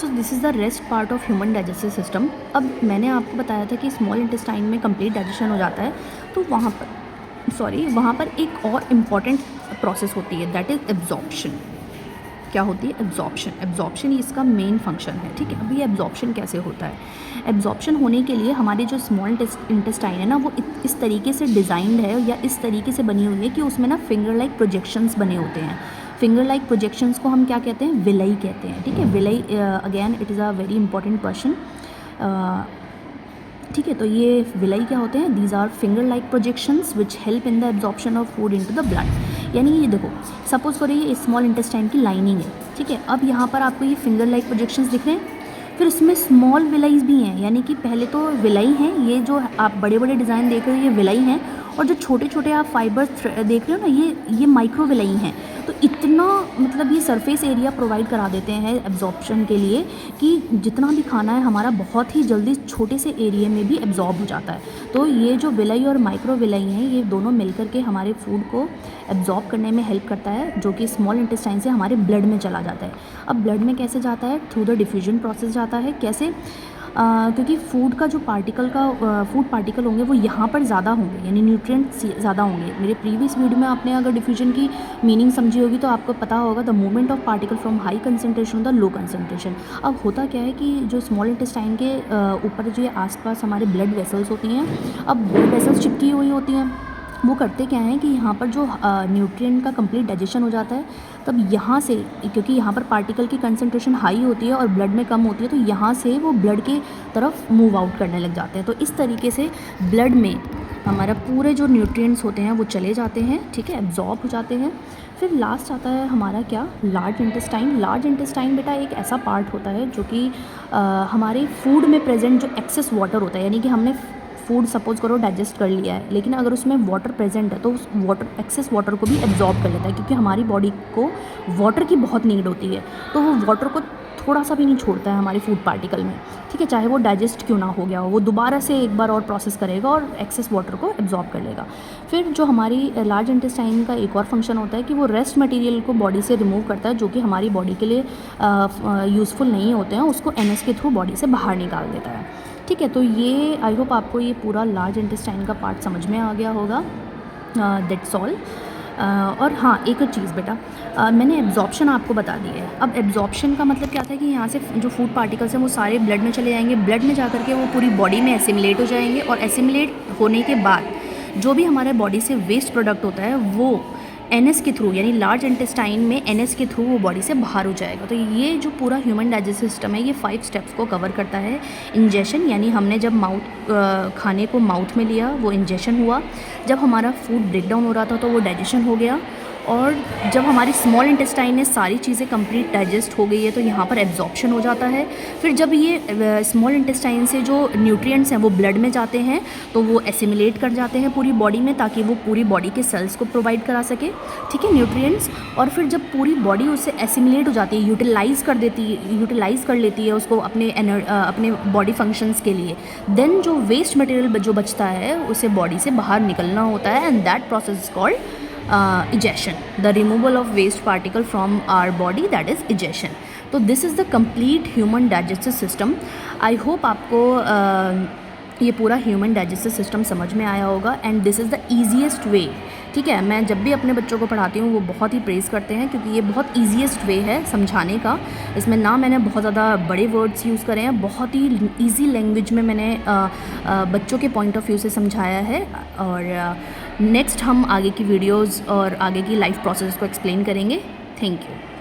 So this is the rest part of human digestive system. अब मैंने आपको बताया था कि स्मॉल इंटेस्टाइन में कंप्लीट डाइजेशन हो जाता है, तो वहाँ पर एक और इम्पॉर्टेंट प्रोसेस होती है, दैट इज़ एब्जॉर्प्शन। क्या होती है? एब्जॉर्प्शन। एब्जॉर्प्शन ही इसका मेन फंक्शन है, ठीक है। अब ये एब्जॉर्प्शन कैसे होता है? एब्जॉर्प्शन होने के लिए हमारी जो स्मॉल इंटेस्टाइन है ना, वो इस तरीके से डिज़ाइंड है या इस तरीके से बनी हुई है कि उसमें ना फिंगर लाइक प्रोजेक्शंस बने होते हैं। फिंगर लाइक प्रोजेक्शंस को हम क्या कहते हैं? विलाई कहते हैं, ठीक है। Villi, again it is a very important question, ठीक है। तो ये विलाई क्या होते हैं? These are finger like projections which help in the absorption of food into the blood. यानी ये देखो, सपोज करो ये स्मॉल इंटेस्टाइन की लाइनिंग है, ठीक है। अब यहाँ पर आपको ये फिंगर लाइक प्रोजेक्शंस दिख रहे हैं, फिर इसमें स्मॉल विलाईज भी हैं, यानी कि पहले तो विलाई हैं, ये जो आप बड़े बड़े डिज़ाइन देख रहे हो ये विलाई हैं, और जो छोटे छोटे आप फाइबर्स देख रहे हो ना, ये माइक्रो विलाई हैं। तो इतना मतलब ये सरफेस एरिया प्रोवाइड करा देते हैं एब्जॉर्प्शन के लिए कि जितना भी खाना है हमारा बहुत ही जल्दी छोटे से एरिया में भी एब्जॉर्ब हो जाता है। तो ये जो विलाई और माइक्रो विलाई हैं, ये दोनों मिलकर के हमारे फूड को एब्जॉर्ब करने में हेल्प करता है, जो कि स्मॉल इंटेस्टाइन से हमारे ब्लड में चला जाता है। अब ब्लड में कैसे जाता है? थ्रू द डिफ्यूजन प्रोसेस जाता है। कैसे? क्योंकि फूड पार्टिकल होंगे वो यहाँ पर ज़्यादा होंगे, यानी न्यूट्रिएंट्स ज़्यादा होंगे। मेरे प्रीवियस वीडियो में आपने अगर डिफ्यूजन की मीनिंग समझी होगी तो आपको पता होगा, the movement of particle from high concentration the low concentration. अब होता क्या है कि जो स्मॉल इंटेस्टाइन के ऊपर जो आसपास हमारे ब्लड वेसल्स होती हैं, अब ब्लड वेसल्स चिपकी हुई होती हैं, वो करते क्या हैं कि यहाँ पर जो न्यूट्रिएंट का कंप्लीट डाइजेशन हो जाता है, तब यहाँ से, क्योंकि यहाँ पर पार्टिकल की कंसंट्रेशन हाई होती है और ब्लड में कम होती है, तो यहाँ से वो ब्लड के तरफ मूव आउट करने लग जाते हैं। तो इस तरीके से ब्लड में हमारा पूरे जो न्यूट्रिएंट्स होते हैं वो चले जाते हैं, ठीक है, एब्जॉर्ब हो जाते हैं। फिर लास्ट आता है हमारा क्या? Large intestine. लार्ज इंटेस्टाइन बेटा एक ऐसा पार्ट होता है जो कि हमारे फूड में प्रेजेंट जो एक्सेस वाटर होता है, यानी कि हमने फूड सपोज करो डाइजेस्ट कर लिया है, लेकिन अगर उसमें वाटर प्रेजेंट है तो उस एक्सेस वाटर को भी एब्जॉर्ब कर लेता है, क्योंकि हमारी बॉडी को वाटर की बहुत नीड होती है। तो वो वाटर को थोड़ा सा भी नहीं छोड़ता है हमारे फूड पार्टिकल में, ठीक है, चाहे वो डाइजेस्ट क्यों ना हो गया हो, वो दोबारा से एक बार और प्रोसेस करेगा और एक्सेस वाटर को एब्जॉर्ब कर लेगा। फिर जो हमारी लार्ज इंटेस्टाइन का एक और फंक्शन होता है कि वो रेस्ट मटेरियल को बॉडी से रिमूव करता है, जो कि हमारी बॉडी के लिए यूज़फुल नहीं होते हैं, उसको एनएस के थ्रू बॉडी से बाहर निकाल देता है, ठीक है। तो ये आई होप आपको ये पूरा लार्ज इंटेस्टाइन का पार्ट समझ में आ गया होगा। That's all. और हाँ, एक और चीज़ बेटा, मैंने एब्जॉर्प्शन आपको बता दी है। अब एब्जॉर्प्शन का मतलब क्या था कि यहाँ से जो फूड पार्टिकल्स हैं वो सारे ब्लड में चले जाएंगे, ब्लड में जा करके वो पूरी बॉडी में एसिमिलेट हो जाएंगे, और एसिमिलेट होने के बाद जो भी हमारे बॉडी से वेस्ट प्रोडक्ट होता है वो एनएस के थ्रू, यानी लार्ज इंटेस्टाइन में एनएस के थ्रू वो बॉडी से बाहर हो जाएगा। तो ये जो पूरा ह्यूमन डाइजेस्टिव सिस्टम है, ये 5 स्टेप्स को कवर करता है। इंजेशन, यानी हमने जब खाने को माउथ में लिया वो इंजेशन हुआ, जब हमारा फूड ब्रेक डाउन हो रहा था तो वो डाइजेशन हो गया, और जब हमारी स्मॉल इंटेस्टाइन में सारी चीज़ें कंप्लीट डाइजेस्ट हो गई है तो यहाँ पर एब्जॉर्प्शन हो जाता है। फिर जब ये स्मॉल इंटेस्टाइन से जो न्यूट्रिएंट्स हैं वो ब्लड में जाते हैं तो वो एसिमिलेट कर जाते हैं पूरी बॉडी में, ताकि वो पूरी बॉडी के सेल्स को प्रोवाइड करा सके, ठीक है, न्यूट्रिएंट्स। और फिर जब पूरी बॉडी उससे एसिमिलेट हो जाती है, यूटिलाइज़ कर लेती है उसको अपने बॉडी फंक्शंस के लिए, देन जो वेस्ट मटेरियल जो बचता है उसे बॉडी से बाहर निकलना होता है, and that process is called egestion, the removal of waste particle from our body, that is egestion. तो this is the complete human digestive system. I hope आपको ये पूरा ह्यूमन डाइजेस्टिव सिस्टम समझ में आया होगा, and this is the easiest वे, ठीक है। मैं जब भी अपने बच्चों को पढ़ाती हूँ वो बहुत ही प्रेज़ करते हैं, क्योंकि ये बहुत ईजीएस्ट वे है समझाने का। इसमें ना मैंने बहुत ज़्यादा बड़े वर्ड्स यूज़ करे हैं, बहुत ही ईजी लैंग्वेज में मैंने बच्चों के पॉइंट ऑफ व्यू से समझाया है। और नेक्स्ट हम आगे की वीडियोज़ और आगे की लाइफ प्रोसेस को एक्सप्लेन करेंगे। Thank you.